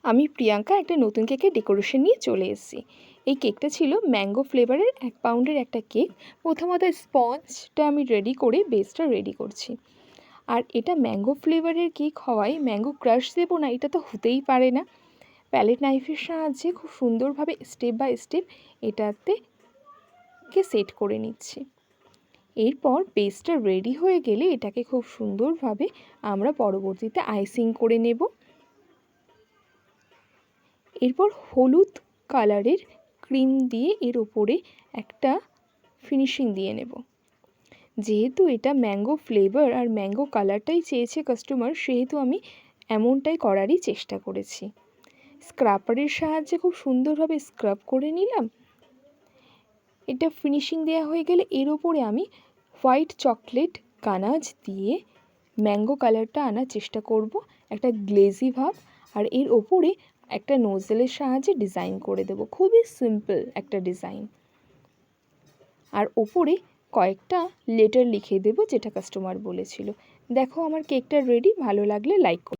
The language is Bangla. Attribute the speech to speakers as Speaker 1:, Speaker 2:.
Speaker 1: আমি প্রিয়াঙ্কা একটা নতুন কেকের ডেকোরেশন নিয়ে চলে এসেছি। এই কেকটা ছিল ম্যাঙ্গো ফ্লেভারের 1 পাউন্ডের একটা কেক। প্রথমত স্পঞ্জটা আমি রেডি করে বেসটা রেডি করছি। আর এটা ম্যাঙ্গো ফ্লেভারের কেক হওয়ায় ম্যাঙ্গো ক্রাশ দেবো না এটা তো হতেই পারে না। প্যালেট নাইফের সাহায্যে খুব সুন্দরভাবে স্টেপ বাই স্টেপ এটাতে সেট করে নিচ্ছি। এরপর বেসটা রেডি হয়ে গেলে এটাকে খুব সুন্দরভাবে আমরা পরবর্তীতে আইসিং করে নেব। এরপর হলুদ কালারের ক্রিম দিয়ে এর ওপরে একটা ফিনিশিং দিয়ে নেব। যেহেতু এটা ম্যাঙ্গো ফ্লেভার আর ম্যাঙ্গো কালারটাই চেয়েছে কাস্টমার, সেহেতু আমি এমনটাই করারই চেষ্টা করেছি। স্ক্রাপারের সাহায্যে খুব সুন্দরভাবে স্ক্রাব করে নিলাম। এটা ফিনিশিং দেওয়া হয়ে গেলে এর ওপরে আমি হোয়াইট চকলেট গানাজ দিয়ে ম্যাঙ্গো কালারটা আনার চেষ্টা করব, একটা গ্লেজি ভাব। আর এর ওপরে একটা নোজেলের সাহায্যে ডিজাইন করে দেব, খুবই সিম্পল একটা ডিজাইন। আর ওপরে কয়েকটা লেটার লিখে দেব যেটা কাস্টমার বলেছিল। দেখো আমার কেকটা রেডি। ভালো লাগলে লাইক করো।